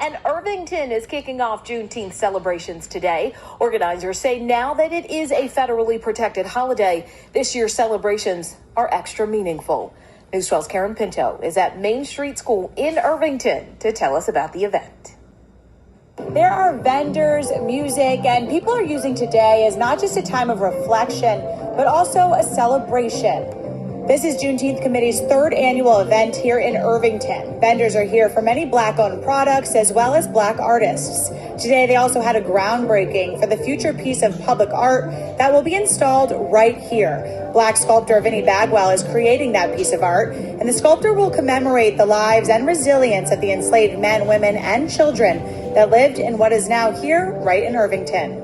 And Irvington is kicking off Juneteenth celebrations today. Organizers say now that it is a federally protected holiday, this year's celebrations are extra meaningful. News 12's Karen Pinto is at Main Street School in Irvington to tell us about the event. There are vendors, music, and people are using today as not just a time of reflection, but also a celebration. This is Juneteenth Committee's third annual event here in Irvington. Vendors are here for many Black-owned products as well as Black artists. Today, they also had a groundbreaking for the future piece of public art that will be installed right here. Black sculptor Vinnie Bagwell is creating that piece of art, and the sculptor will commemorate the lives and resilience of the enslaved men, women, and children that lived in what is now here right in Irvington.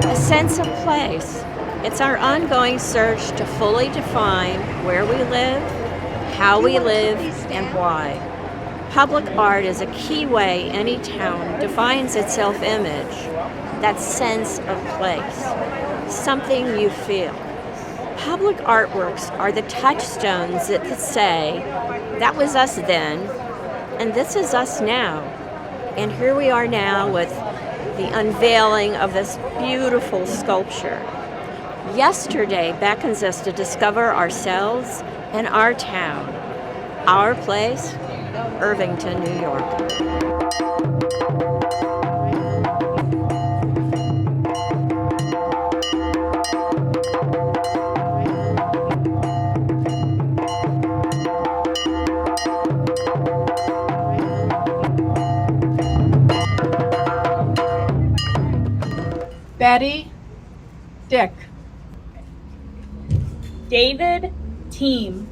A sense of place. It's our ongoing search to fully define where we live, how we live, and why. Public art is a key way any town defines its self-image, that sense of place, something you feel. Public artworks are the touchstones that say, that was us then, and this is us now. And here we are now with the unveiling of this beautiful sculpture. Yesterday beckons us to discover ourselves and our town, our place, Irvington, New York. Betty, Dick. David, Team.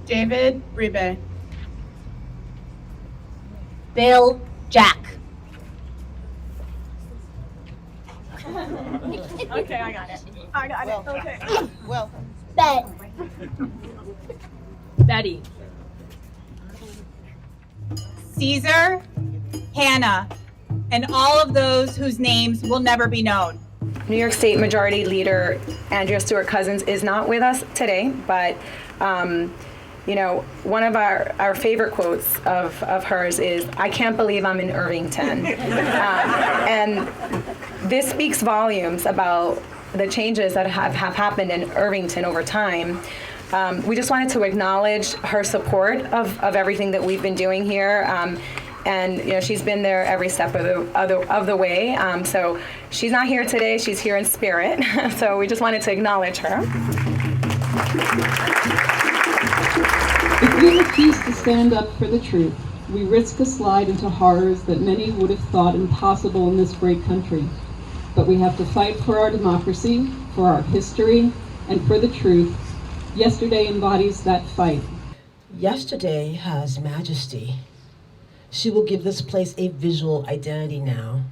David, Ribe. Bill, Jack. Okay, I got it. Okay. Well, Bet. Betty. Caesar, Hannah, and all of those whose names will never be known. New York State Majority Leader Andrea Stewart Cousins is not with us today, but one of our favorite quotes of hers is, "I can't believe I'm in Irvington." And this speaks volumes about the changes that have happened in Irvington over time. We just wanted to acknowledge her support of everything that we've been doing here. And she's been there every step of the way. So she's not here today, she's here in spirit. So we just wanted to acknowledge her. If we refuse to stand up for the truth, we risk a slide into horrors that many would have thought impossible in this great country. But we have to fight for our democracy, for our history, and for the truth. Yesterday embodies that fight. Yesterday has majesty. She will give this place a visual identity now.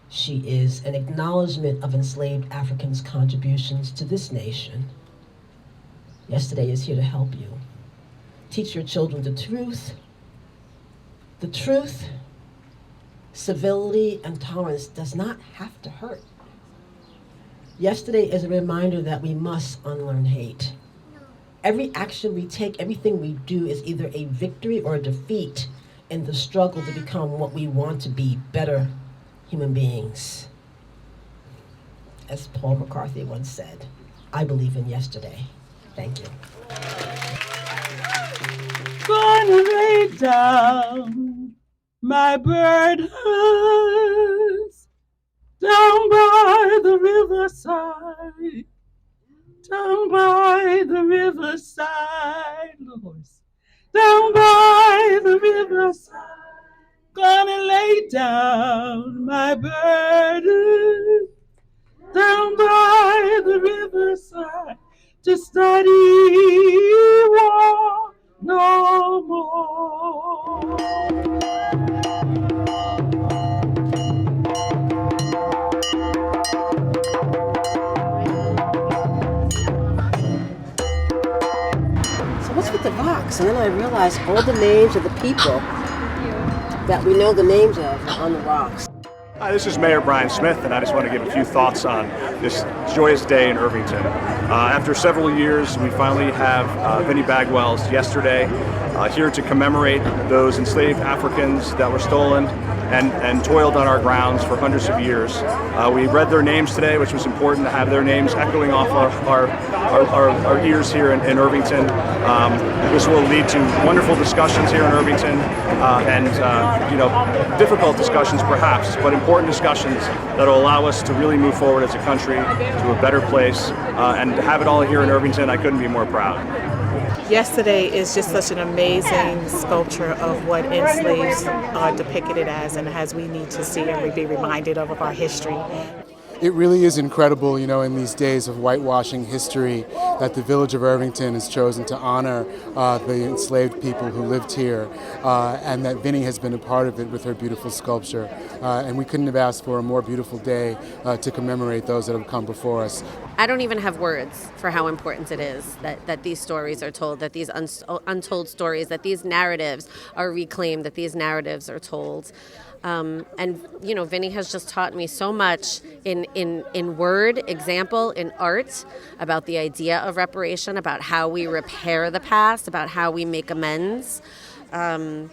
She is an acknowledgement of enslaved Africans' contributions to this nation. Yesterday is here to help you. Teach your children the truth. The truth, civility, and tolerance does not have to hurt. Yesterday is a reminder that we must unlearn hate. Every action we take, everything we do is either a victory or a defeat in the struggle to become what we want to be, better human beings. As Paul McCarthy once said, I believe in yesterday. Thank you. Gonna lay down my burdens down by the riverside, down by the riverside, little horse. Down by the riverside, gonna lay down my burden. Down by the riverside, to study war no more. What's with the rocks? And then I realized all the names of the people that we know the names of are on the rocks. Hi, this is Mayor Brian Smith, and I just want to give a few thoughts on this joyous day in Irvington. After several years, we finally have Vinnie Bagwell yesterday here to commemorate those enslaved Africans that were stolen and toiled on our grounds for hundreds of years. We read their names today, which was important to have their names echoing off our ears here in Irvington. This will lead to wonderful discussions here in Irvington and difficult discussions perhaps, but important discussions that will allow us to really move forward as a country to a better place. And to have it all here in Irvington, I couldn't be more proud. Yesterday is just such an amazing sculpture of what enslaved are depicted as and as we need to see and be reminded of our history. It really is incredible, in these days of whitewashing history, that the Village of Irvington has chosen to honor the enslaved people who lived here, and that Vinnie has been a part of it with her beautiful sculpture. And we couldn't have asked for a more beautiful day to commemorate those that have come before us. I don't even have words for how important it is that these stories are told, that these untold stories, that these narratives are reclaimed, that these narratives are told. And Vinnie has just taught me so much in word, example, in art, about the idea of reparation, about how we repair the past, about how we make amends, and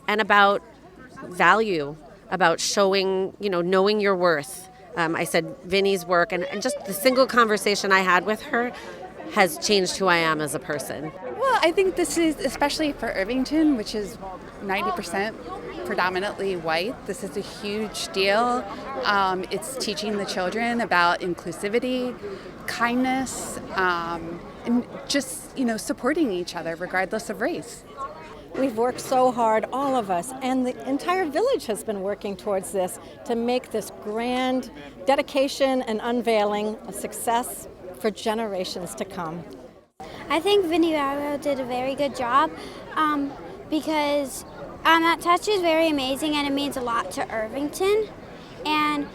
about value, about showing, knowing your worth. I said Vinnie's work and just the single conversation I had with her has changed who I am as a person. Well, I think this is, especially for Irvington, which is 90% predominantly white, this is a huge deal. It's teaching the children about inclusivity, kindness, and just, supporting each other regardless of race. We've worked so hard, all of us, and the entire village has been working towards this to make this grand dedication and unveiling a success for generations to come. I think Vinnie Bagwell did a very good job because that statue is very amazing and it means a lot to Irvington. And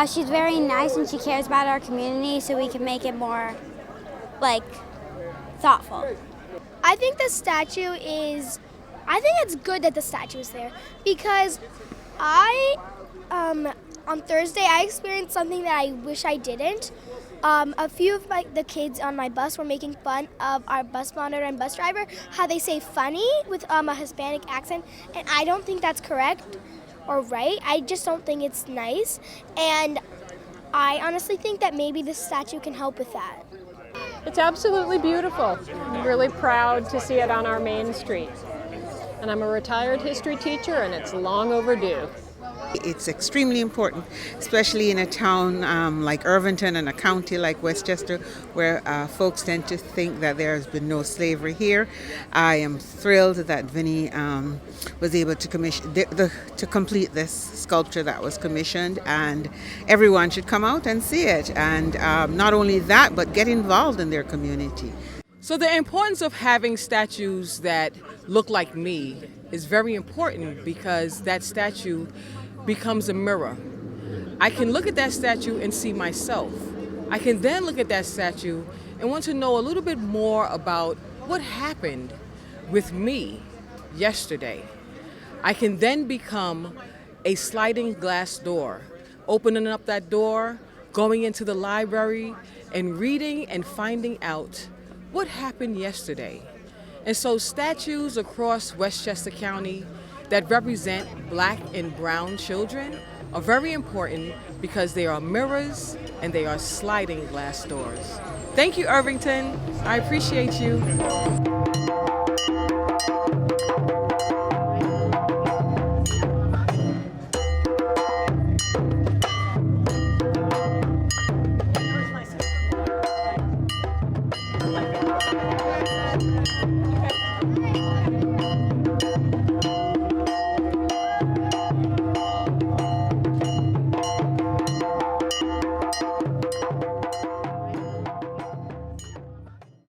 she's very nice and she cares about our community so we can make it more, thoughtful. I think the statue I think it's good that the statue is there because on Thursday I experienced something that I wish I didn't. A few of the kids on my bus were making fun of our bus monitor and bus driver, how they say funny with a Hispanic accent, and I don't think that's correct or right. I just don't think it's nice, and I honestly think that maybe this statue can help with that. It's absolutely beautiful. I'm really proud to see it on our Main Street. And I'm a retired history teacher, and it's long overdue. It's extremely important, especially in a town like Irvington and a county like Westchester, where folks tend to think that there has been no slavery here. I am thrilled that Vinnie was able to complete this sculpture that was commissioned, and everyone should come out and see it. And not only that, but get involved in their community. So the importance of having statues that look like me is very important because that statue becomes a mirror. I can look at that statue and see myself. I can then look at that statue and want to know a little bit more about what happened with me yesterday. I can then become a sliding glass door, opening up that door, going into the library and reading and finding out what happened yesterday. And so statues across Westchester County that represent Black and brown children are very important because they are mirrors and they are sliding glass doors. Thank you, Irvington. I appreciate you.